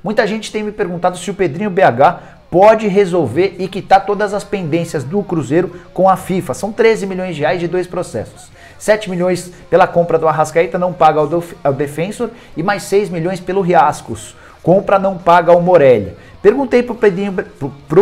Muita gente tem me perguntado se o Pedrinho BH pode resolver e quitar todas as pendências do Cruzeiro com a FIFA. São 13 milhões de reais de 2 processos. 7 milhões pela compra do Arrascaeta, não paga ao Defensor, e mais 6 milhões pelo Riascos. Compra, não paga ao Morelli. Perguntei pro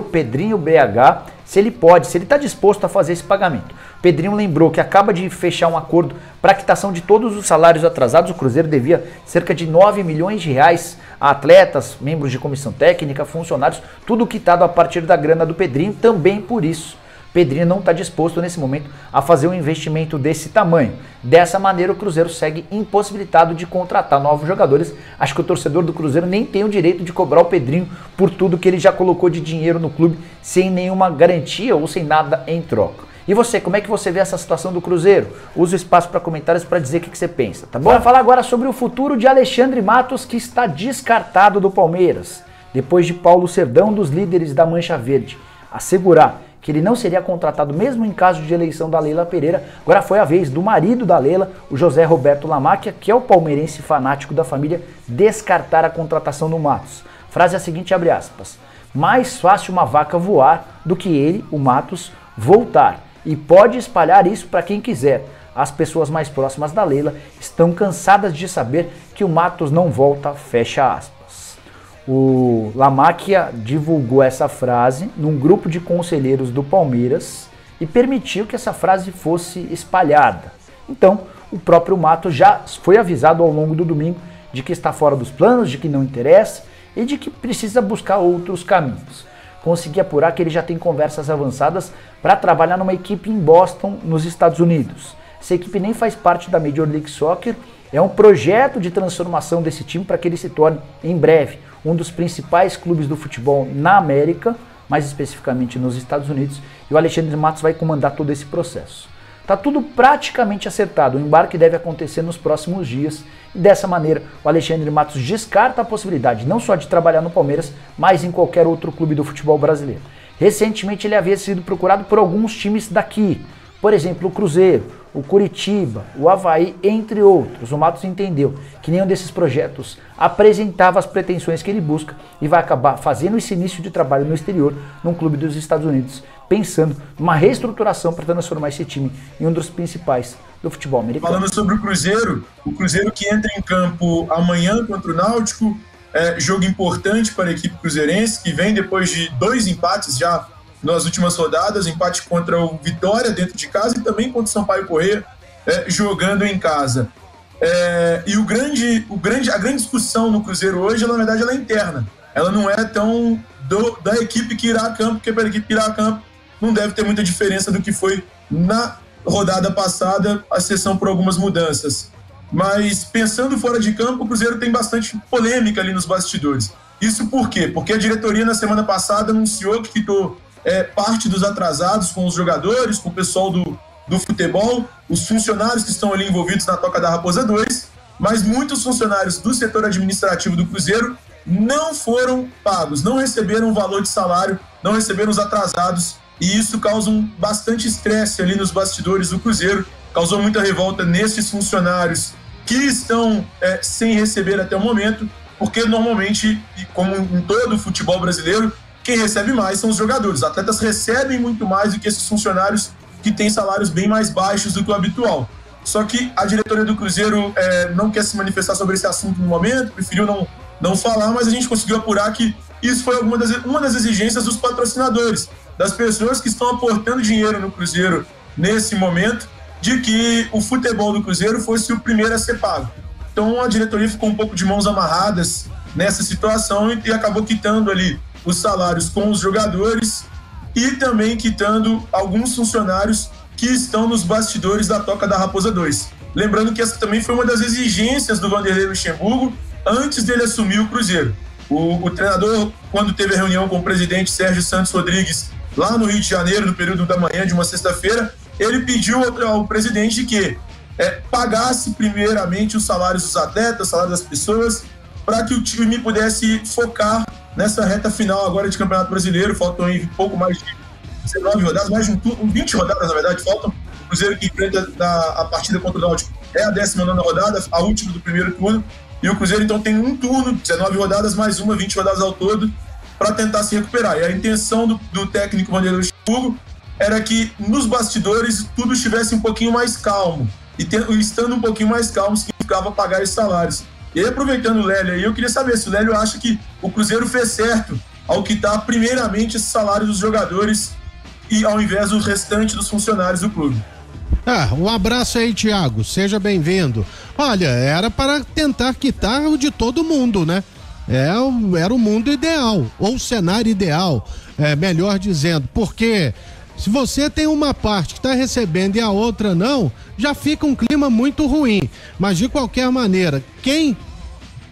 Pedrinho BH se ele pode, se ele está disposto a fazer esse pagamento. O Pedrinho lembrou que acaba de fechar um acordo para a quitação de todos os salários atrasados. O Cruzeiro devia cerca de 9 milhões de reais a atletas, membros de comissão técnica, funcionários, tudo quitado a partir da grana do Pedrinho. Também por isso, Pedrinho não está disposto nesse momento a fazer um investimento desse tamanho. Dessa maneira, o Cruzeiro segue impossibilitado de contratar novos jogadores. Acho que o torcedor do Cruzeiro nem tem o direito de cobrar o Pedrinho por tudo que ele já colocou de dinheiro no clube sem nenhuma garantia ou sem nada em troca. E você, como é que você vê essa situação do Cruzeiro? Use o espaço para comentários para dizer o que você pensa, tá bom? Bora falar agora sobre o futuro de Alexandre Matos, que está descartado do Palmeiras, depois de Paulo Serdão, dos líderes da Mancha Verde, assegurar que ele não seria contratado mesmo em caso de eleição da Leila Pereira. Agora foi a vez do marido da Leila, o José Roberto Lamacchia, que é o palmeirense fanático da família, descartar a contratação do Matos. Frase é a seguinte, abre aspas: mais fácil uma vaca voar do que ele, o Matos, voltar. E pode espalhar isso para quem quiser. As pessoas mais próximas da Leila estão cansadas de saber que o Matos não volta, fecha aspas. O Lamacchia divulgou essa frase num grupo de conselheiros do Palmeiras e permitiu que essa frase fosse espalhada. Então, o próprio Matos já foi avisado ao longo do domingo de que está fora dos planos, de que não interessa e de que precisa buscar outros caminhos. Consegui apurar que ele já tem conversas avançadas para trabalhar numa equipe em Boston, nos Estados Unidos. Essa equipe nem faz parte da Major League Soccer, é um projeto de transformação desse time para que ele se torne, em breve, um dos principais clubes do futebol na América, mais especificamente nos Estados Unidos, e o Alexandre Matos vai comandar todo esse processo. Está tudo praticamente acertado, o embarque deve acontecer nos próximos dias, e dessa maneira o Alexandre Matos descarta a possibilidade não só de trabalhar no Palmeiras, mas em qualquer outro clube do futebol brasileiro. Recentemente ele havia sido procurado por alguns times daqui, por exemplo, o Cruzeiro, o Curitiba, o Avaí, entre outros. O Matos entendeu que nenhum desses projetos apresentava as pretensões que ele busca e vai acabar fazendo esse início de trabalho no exterior, num clube dos Estados Unidos, pensando numa reestruturação para transformar esse time em um dos principais do futebol americano. Falando sobre o Cruzeiro que entra em campo amanhã contra o Náutico, jogo importante para a equipe cruzeirense, que vem depois de 2 empates já nas últimas rodadas, empate contra o Vitória dentro de casa e também contra o Sampaio Corrêa, jogando em casa. E a grande discussão no Cruzeiro hoje, na verdade, ela é interna. Ela não é tão da equipe que irá a campo, porque para a equipe que irá a campo não deve ter muita diferença do que foi na rodada passada, a exceção por algumas mudanças. Mas pensando fora de campo, o Cruzeiro tem bastante polêmica ali nos bastidores. Isso por quê? Porque a diretoria na semana passada anunciou que quitou parte dos atrasados com os jogadores, com o pessoal do futebol, os funcionários que estão ali envolvidos na Toca da Raposa 2, mas muitos funcionários do setor administrativo do Cruzeiro não foram pagos, não receberam o valor de salário, não receberam os atrasados, e isso causa bastante estresse ali nos bastidores do Cruzeiro, causou muita revolta nesses funcionários que estão sem receber até o momento, porque normalmente, como em todo o futebol brasileiro, quem recebe mais são os jogadores. Os atletas recebem muito mais do que esses funcionários que têm salários bem mais baixos do que o habitual. Só que a diretoria do Cruzeiro não quer se manifestar sobre esse assunto no momento, preferiu não falar, mas a gente conseguiu apurar que isso foi uma das exigências dos patrocinadores, das pessoas que estão aportando dinheiro no Cruzeiro nesse momento, de que o futebol do Cruzeiro fosse o primeiro a ser pago. Então a diretoria ficou um pouco de mãos amarradas nessa situação e acabou quitando ali os salários com os jogadores e também quitando alguns funcionários que estão nos bastidores da Toca da Raposa 2. Lembrando que essa também foi uma das exigências do Vanderlei Luxemburgo antes dele assumir o Cruzeiro. O treinador, quando teve a reunião com o presidente Sérgio Santos Rodrigues, lá no Rio de Janeiro, no período da manhã de uma sexta-feira, ele pediu ao presidente que pagasse primeiramente os salários dos atletas, os salários das pessoas, para que o time pudesse focar nessa reta final agora de Campeonato Brasileiro. Faltam aí pouco mais de 19 rodadas, mais de 20 rodadas, na verdade, faltam. O Cruzeiro que enfrenta a partida contra o Náutico é a 19ª rodada, a última do primeiro turno. e o Cruzeiro então tem um turno, 19 rodadas mais uma, 20 rodadas ao todo, para tentar se recuperar. E a intenção do técnico Vanderlei Luxemburgo era que nos bastidores tudo estivesse um pouquinho mais calmo, e estando um pouquinho mais calmo significava pagar esses salários. E aí, aproveitando o Lélio aí, eu queria saber se o Lélio acha que o Cruzeiro fez certo ao quitar primeiramente esse salário dos jogadores e ao invés do restante dos funcionários do clube. Um abraço aí, Thiago, seja bem-vindo. Olha, era para tentar quitar o de todo mundo, né? Era o mundo ideal, ou o cenário ideal, melhor dizendo, porque se você tem uma parte que está recebendo e a outra não, já fica um clima muito ruim. Mas de qualquer maneira, quem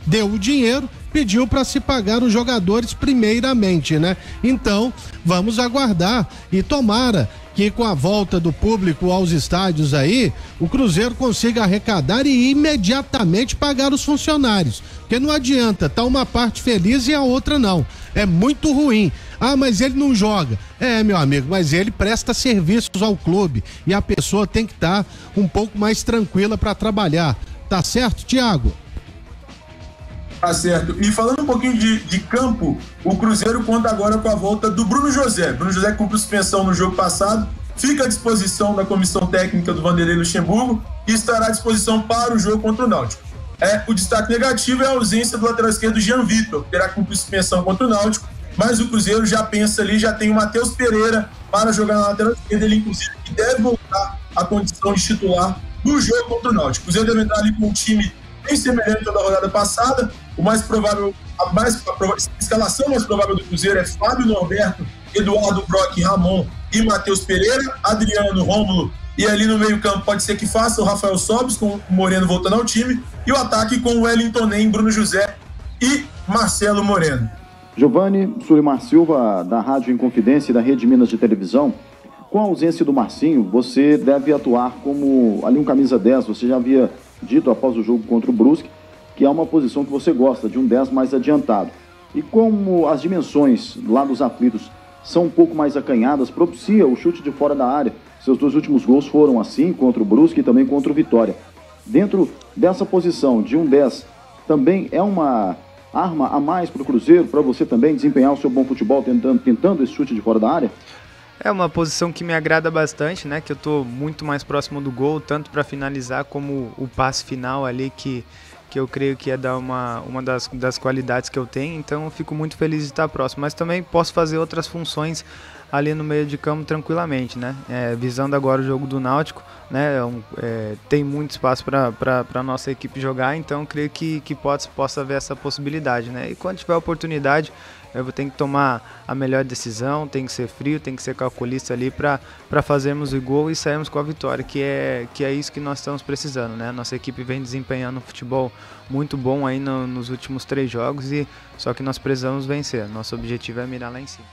deu o dinheiro pediu para se pagar os jogadores primeiramente, né? Então, vamos aguardar e tomara que com a volta do público aos estádios aí, o Cruzeiro consiga arrecadar e imediatamente pagar os funcionários. Porque não adianta, tá uma parte feliz e a outra não. É muito ruim. Mas ele não joga. Meu amigo, mas ele presta serviços ao clube e a pessoa tem que estar um pouco mais tranquila para trabalhar. Tá certo, Thiago? Tá certo. E falando um pouquinho de campo, o Cruzeiro conta agora com a volta do Bruno José. Bruno José cumpriu suspensão no jogo passado, fica à disposição da comissão técnica do Vanderlei Luxemburgo e estará à disposição para o jogo contra o Náutico. O destaque negativo é a ausência do lateral esquerdo Jean Vitor, que terá cumprido suspensão contra o Náutico, mas o Cruzeiro já pensa ali, já tem o Matheus Pereira para jogar na lateral esquerda, ele inclusive deve voltar à condição de titular no jogo contra o Náutico. O Cruzeiro deve entrar ali com um time bem semelhante à da rodada passada. A escalação mais provável do Cruzeiro é Fábio Norberto, Eduardo Brock, Ramon e Matheus Pereira, Adriano, Rômulo, e ali no meio campo pode ser que faça o Rafael Sobis, com o Moreno voltando ao time, e o ataque com o Wellington Nem, Bruno José e Marcelo Moreno. Giovanni Sulimar Silva, da Rádio Inconfidência e da Rede Minas de Televisão. Com a ausência do Marcinho, você deve atuar como ali um camisa 10, você já havia dito após o jogo contra o Brusque, que é uma posição que você gosta, de um 10 mais adiantado. E como as dimensões lá dos aflitos são um pouco mais acanhadas, propicia o chute de fora da área. Seus 2 últimos gols foram assim, contra o Brusque e também contra o Vitória. Dentro dessa posição de um 10, também é uma arma a mais para o Cruzeiro, para você também desempenhar o seu bom futebol tentando esse chute de fora da área? É uma posição que me agrada bastante, né? Que eu tô muito mais próximo do gol, tanto para finalizar como o passe final ali que eu creio que é dar uma das qualidades que eu tenho, então eu fico muito feliz de estar próximo, mas também posso fazer outras funções ali no meio de campo tranquilamente, né? Visando agora o jogo do Náutico, né? Tem muito espaço para a nossa equipe jogar, então eu creio que possa haver essa possibilidade, né? E quando tiver oportunidade, eu vou ter que tomar a melhor decisão, tem que ser frio, tem que ser calculista ali para fazermos o gol e sairmos com a vitória, que é isso que nós estamos precisando, né? Nossa equipe vem desempenhando um futebol muito bom aí nos últimos 3 jogos, só que nós precisamos vencer. Nosso objetivo é mirar lá em cima.